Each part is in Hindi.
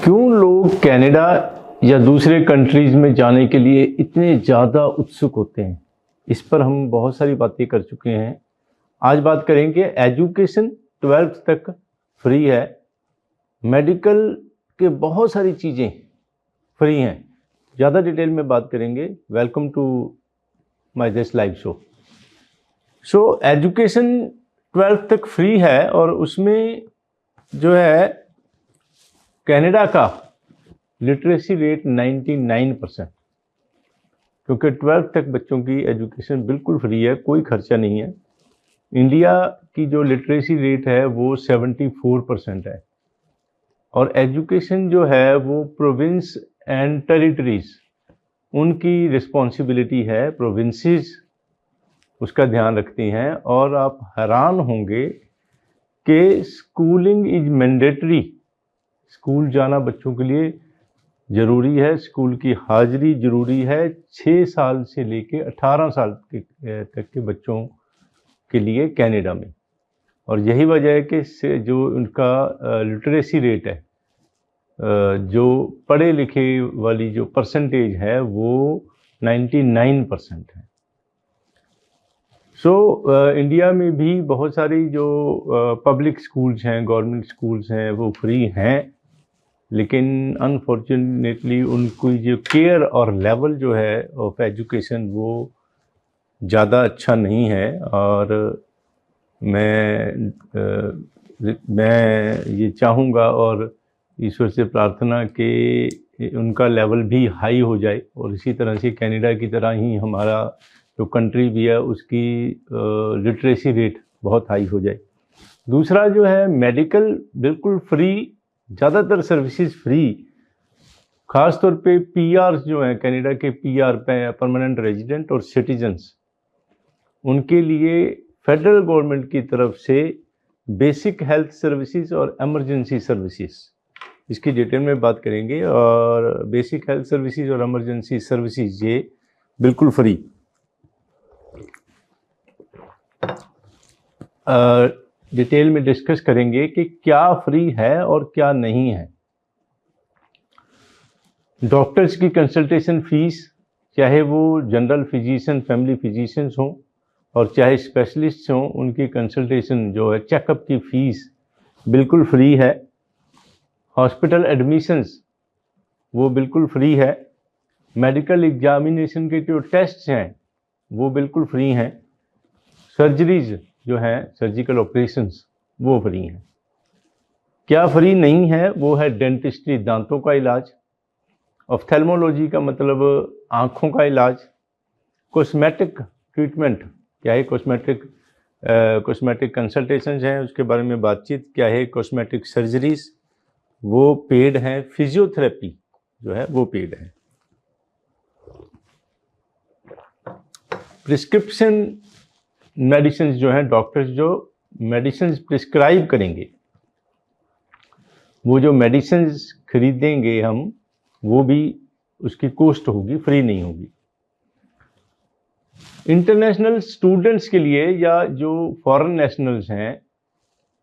क्यों लोग कनाडा या दूसरे कंट्रीज़ में जाने के लिए इतने ज़्यादा उत्सुक होते हैं? इस पर हम बहुत सारी बातें कर चुके हैं। आज बात करेंगे एजुकेशन 12th तक फ्री है, मेडिकल के बहुत सारी चीज़ें फ्री हैं। ज़्यादा डिटेल में बात करेंगे। Welcome to my this live show. Education 12th तक फ्री है और उसमें जो है कनाडा का लिटरेसी रेट 99%, क्योंकि 12th तक बच्चों की एजुकेशन बिल्कुल फ्री है, कोई खर्चा नहीं है। इंडिया की जो लिटरेसी रेट है वो 74% है और एजुकेशन जो है वो प्रोविंस एंड टेरिटरीज उनकी रिस्पॉन्सिबिलिटी है, प्रोविंसेस उसका ध्यान रखती हैं। और आप हैरान होंगे कि स्कूलिंग इज मैंडेटरी, स्कूल जाना बच्चों के लिए ज़रूरी है, स्कूल की हाज़िरी ज़रूरी है 6 साल से लेके 18 साल तक के बच्चों के लिए कनाडा में। और यही वजह है कि जो उनका लिटरेसी रेट है, जो पढ़े लिखे वाली जो परसेंटेज है वो 99% है। इंडिया में भी बहुत सारी जो पब्लिक स्कूल्स हैं, गवर्नमेंट स्कूल्स हैं, वो फ्री हैं, लेकिन अनफॉर्चुनेटली उनकी जो केयर और लेवल जो है ऑफ एजुकेशन वो ज़्यादा अच्छा नहीं है। और मैं ये चाहूँगा और ईश्वर से प्रार्थना कि उनका लेवल भी हाई हो जाए और इसी तरह से कनाडा की तरह ही हमारा जो कंट्री भी है उसकी लिटरेसी रेट बहुत हाई हो जाए। दूसरा जो है मेडिकल बिल्कुल फ्री, ज़्यादातर सर्विसेज फ्री। ख़ास तौर पे पीआर जो हैं, कनाडा के पीआर परमानेंट रेजिडेंट और सिटीजन्स, उनके लिए फेडरल गवर्नमेंट की तरफ से बेसिक हेल्थ सर्विसेज और एमरजेंसी सर्विसेज, इसकी डिटेल में बात करेंगे। और बेसिक हेल्थ सर्विसेज और एमरजेंसी सर्विसेज ये बिल्कुल फ्री। डिटेल में डिस्कस करेंगे कि क्या फ्री है और क्या नहीं है। डॉक्टर्स की कंसल्टेशन फीस, चाहे वो जनरल फिजिशियन, फैमिली फिजिशियंस हों और चाहे स्पेशलिस्ट हों, उनकी कंसल्टेशन जो है, चेकअप की फ़ीस बिल्कुल फ्री है। हॉस्पिटल एडमिशन्स वो बिल्कुल फ्री है। मेडिकल एग्जामिनेशन के जो टेस्ट्स हैं वो बिल्कुल फ्री हैं। सर्जरीज जो हैं, सर्जिकल ऑपरेशंस, वो फ्री हैं। क्या फ्री नहीं है वो है डेंटिस्ट्री, दांतों का इलाज। ऑफ्थेल्मोलॉजी का मतलब आँखों का इलाज। कॉस्मेटिक ट्रीटमेंट, क्या है कॉस्मेटिक कंसल्टेशंस हैं, उसके बारे में बातचीत। क्या है कॉस्मेटिक सर्जरीज, वो पेड हैं। फिजियोथेरेपी जो है वो पेड है। प्रिस्क्रिप्शन मेडिसिन जो हैं, डॉक्टर्स जो मेडिसिन प्रिस्क्राइब करेंगे, वो जो मेडिसिन खरीदेंगे हम, वो भी उसकी कॉस्ट होगी, फ्री नहीं होगी। इंटरनेशनल स्टूडेंट्स के लिए या जो फॉरेन नेशनल्स हैं,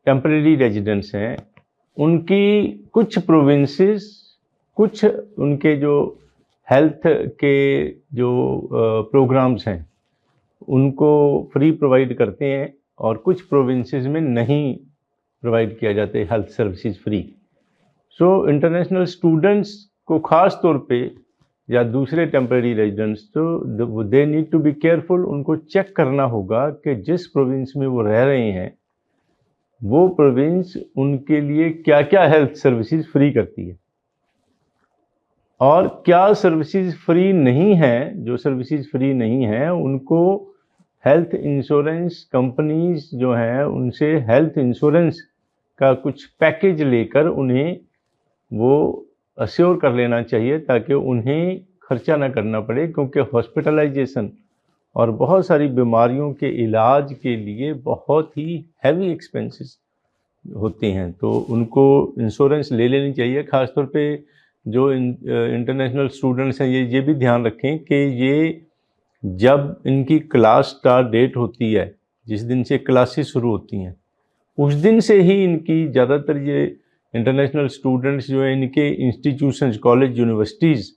टेम्परेरी रेजिडेंट्स हैं, उनकी कुछ प्रोविंसेस, कुछ उनके जो हेल्थ के जो प्रोग्राम्स हैं उनको फ्री प्रोवाइड करते हैं और कुछ प्रोविंसेस में नहीं प्रोवाइड किया जाते health services free. International students को ख़ास तौर पे या दूसरे टेम्परेरी रेजिडेंट्स, तो they need to be careful. उनको चेक करना होगा कि जिस प्रोविंस में वो रह रहे हैं वो प्रोविंस उनके लिए क्या क्या हेल्थ सर्विसेज फ्री करती है और क्या सर्विसेज फ्री नहीं है। जो सर्विसेज फ्री नहीं है उनको हेल्थ इंश्योरेंस कंपनीज जो हैं उनसे हेल्थ इंश्योरेंस का कुछ पैकेज लेकर उन्हें वो अश्योर कर लेना चाहिए, ताकि उन्हें खर्चा ना करना पड़े, क्योंकि हॉस्पिटलाइजेशन और बहुत सारी बीमारियों के इलाज के लिए बहुत ही हैवी एक्सपेंसेस होते हैं, तो उनको इंश्योरेंस ले लेनी चाहिए। ख़ासतौर पे जो इंटरनेशनल स्टूडेंट्स हैं, ये भी ध्यान रखें कि ये जब इनकी क्लास स्टार्ट डेट होती है, जिस दिन से क्लासेस शुरू होती हैं, उस दिन से ही इनकी ज़्यादातर ये इंटरनेशनल स्टूडेंट्स जो है इनके इंस्टीट्यूशंस, कॉलेज, यूनिवर्सिटीज़,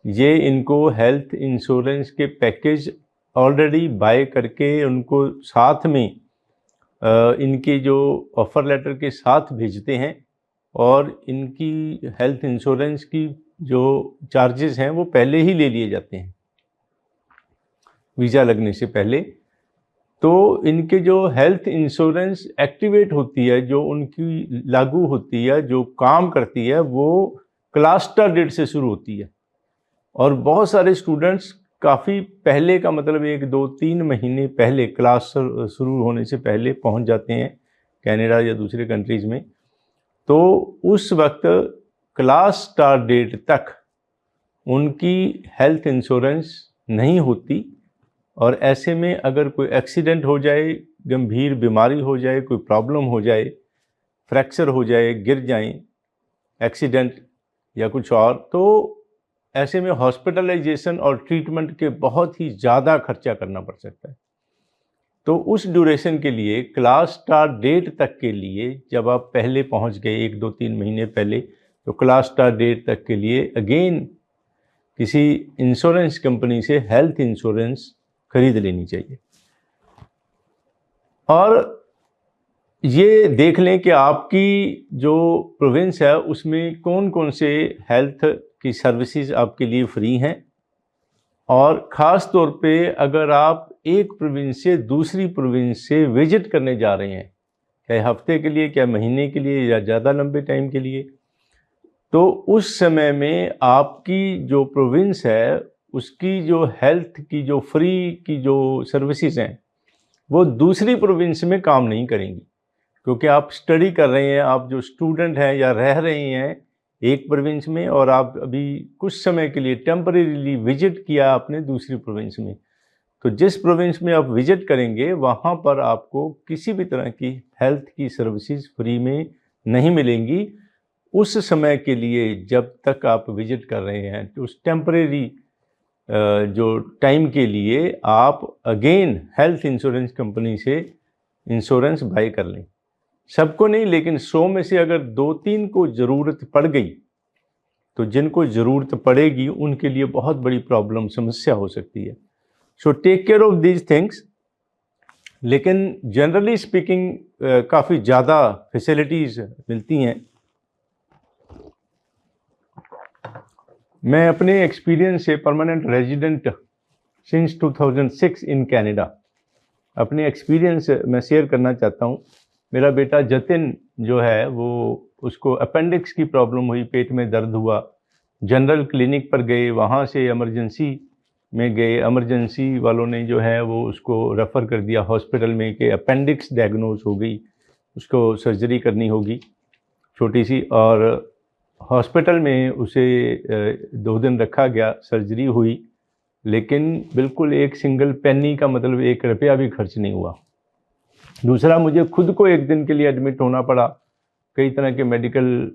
ये इनको हेल्थ इंश्योरेंस के पैकेज ऑलरेडी बाय करके उनको साथ में इनके जो ऑफ़र लेटर के साथ भेजते हैं और इनकी हेल्थ इंश्योरेंस की जो चार्जेस हैं वो पहले ही ले लिए जाते हैं वीज़ा लगने से पहले। तो इनके जो हेल्थ इंश्योरेंस एक्टिवेट होती है, जो उनकी लागू होती है, जो काम करती है, वो क्लास स्टार्ट डेट से शुरू होती है। और बहुत सारे स्टूडेंट्स काफ़ी पहले का मतलब 1, 2, 3 महीने पहले क्लास शुरू होने से पहले पहुंच जाते हैं कनाडा या दूसरे कंट्रीज़ में। तो उस वक्त क्लास स्टार्ट डेट तक उनकी हेल्थ इंश्योरेंस नहीं होती और ऐसे में अगर कोई एक्सीडेंट हो जाए, गंभीर बीमारी हो जाए, कोई प्रॉब्लम हो जाए, फ्रैक्चर हो जाए, गिर जाएं, एक्सीडेंट या कुछ और, तो ऐसे में हॉस्पिटलाइजेशन और ट्रीटमेंट के बहुत ही ज़्यादा खर्चा करना पड़ सकता है। तो उस ड्यूरेशन के लिए क्लास स्टार्ट डेट तक के लिए जब आप पहले पहुंच गए 1, 2, 3 महीने पहले, तो क्लास स्टार्ट डेट तक के लिए अगेन किसी इंश्योरेंस कंपनी से हेल्थ इंश्योरेंस खरीद लेनी चाहिए। और ये देख लें कि आपकी जो प्रोविंस है उसमें कौन कौन से हेल्थ की सर्विसेज आपके लिए फ्री हैं, और ख़ास तौर पे अगर आप एक प्रोविंस से दूसरी प्रोविंस से विजिट करने जा रहे हैं, चाहे हफ्ते के लिए, क्या महीने के लिए, या ज़्यादा लंबे टाइम के लिए, तो उस समय में आपकी जो प्रोविंस है उसकी जो हेल्थ की जो फ्री की जो सर्विसेज हैं वो दूसरी प्रोविंस में काम नहीं करेंगी, क्योंकि आप स्टडी कर रहे हैं, आप जो स्टूडेंट हैं या रह रहे हैं एक प्रोविंस में, और आप अभी कुछ समय के लिए टेम्परेरीली विजिट किया आपने दूसरी प्रोविंस में। तो जिस प्रोविंस में आप विजिट करेंगे वहाँ पर आपको किसी भी तरह की हेल्थ की सर्विसेज फ्री में नहीं मिलेंगी उस समय के लिए जब तक आप विजिट कर रहे हैं। तो उस टेम्परेरी जो टाइम के लिए आप अगेन हेल्थ इंश्योरेंस कंपनी से इंश्योरेंस बाय कर लें। सबको नहीं, लेकिन 100 में से अगर 2-3 को ज़रूरत पड़ गई तो जिनको ज़रूरत पड़ेगी उनके लिए बहुत बड़ी प्रॉब्लम, समस्या हो सकती है। So take care of these things. लेकिन जनरली स्पीकिंग काफ़ी ज़्यादा फैसिलिटीज़ मिलती हैं। मैं अपने एक्सपीरियंस से permanent resident since 2006 in Canada, अपने एक्सपीरियंस मैं शेयर करना चाहता हूँ। मेरा बेटा जतिन जो है वो उसको अपेंडिक्स की प्रॉब्लम हुई, पेट में दर्द हुआ, जनरल क्लिनिक पर गए, वहाँ से इमरजेंसी में गए, इमरजेंसी वालों ने जो है वो उसको रेफ़र कर दिया हॉस्पिटल में कि अपेंडिक्स डायग्नोज हो गई, उसको सर्जरी करनी होगी छोटी सी, और हॉस्पिटल में उसे 2 दिन रखा गया, सर्जरी हुई, लेकिन बिल्कुल एक सिंगल पेनी का मतलब 1 रुपया भी खर्च नहीं हुआ। दूसरा, मुझे खुद को 1 दिन के लिए एडमिट होना पड़ा, कई तरह के मेडिकल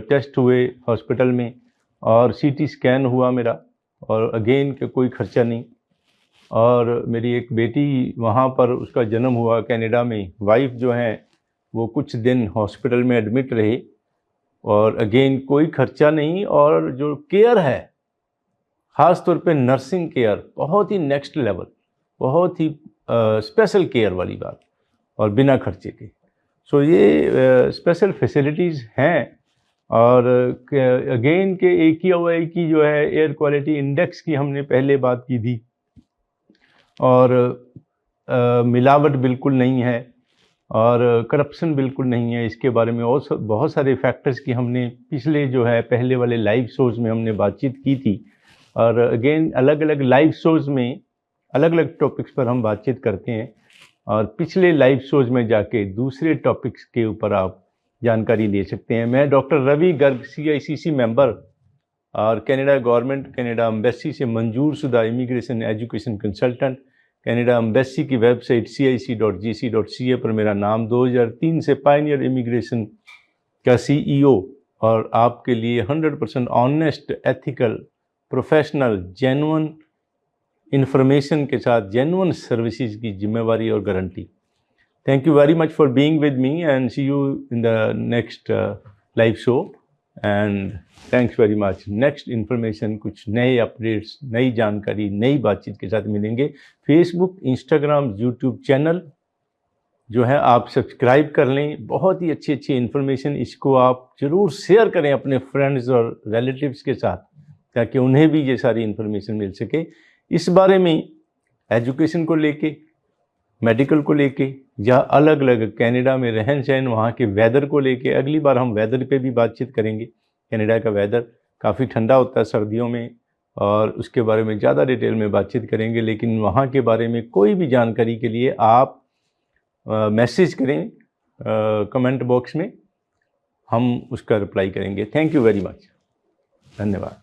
टेस्ट हुए हॉस्पिटल में और सीटी स्कैन हुआ मेरा, और अगेन के कोई खर्चा नहीं। और मेरी एक बेटी वहाँ पर उसका जन्म हुआ कनाडा में, वाइफ जो हैं वो कुछ दिन हॉस्पिटल में एडमिट रहे और अगेन कोई खर्चा नहीं। और जो केयर है, ख़ास तौर पे नर्सिंग केयर, बहुत ही नेक्स्ट लेवल, बहुत ही स्पेशल केयर वाली बात, और बिना खर्चे के। सो ये स्पेशल फैसिलिटीज़ हैं। और अगेन के AQI की जो है एयर क्वालिटी इंडेक्स की हमने पहले बात की थी, और मिलावट बिल्कुल नहीं है और करप्शन बिल्कुल नहीं है, इसके बारे में और बहुत सारे फैक्टर्स की हमने पिछले जो है पहले वाले लाइव शोज़ में हमने बातचीत की थी। और अगेन अलग अलग लाइव शोज़ में अलग अलग टॉपिक्स पर हम बातचीत करते हैं, और पिछले लाइव शोज़ में जाके दूसरे टॉपिक्स के ऊपर आप जानकारी ले सकते हैं। मैं doctor Ravi Garg, CICC member और कनाडा गवर्नमेंट, कनाडा एम्बेसी से मंजूर शुदा immigration education consultant, Canada embassy की वेबसाइट cic.gc.ca पर मेरा नाम, 2003 से पायनियर इमिग्रेशन का CEO, और आपके लिए 100% honest, ethical, professional, genuine information के साथ जेन्युइन सर्विसेज की जिम्मेवारी और guarantee. Thank you very much for being with me, and see you in the next live show and thanks very much. Next information, कुछ नए अपडेट्स, नई जानकारी, नई बातचीत के साथ मिलेंगे। फेसबुक, इंस्टाग्राम, यूट्यूब चैनल जो है आप सब्सक्राइब कर लें। बहुत ही अच्छी अच्छी इन्फॉर्मेशन, इसको आप ज़रूर शेयर करें अपने फ्रेंड्स और रिलेटिव्स के साथ, ताकि उन्हें भी ये सारी इन्फॉर्मेशन मिल सके। इस बारे में एजुकेशन को लेके, मेडिकल को लेके, या अलग अलग कनाडा में रहन सहन, वहाँ के वेदर को लेके, अगली बार हम वेदर पे भी बातचीत करेंगे। कनाडा का वेदर काफ़ी ठंडा होता है सर्दियों में, और उसके बारे में ज़्यादा डिटेल में बातचीत करेंगे। लेकिन वहाँ के बारे में कोई भी जानकारी के लिए आप मैसेज करें कमेंट बॉक्स में, हम उसका रिप्लाई करेंगे। थैंक यू वेरी मच, धन्यवाद।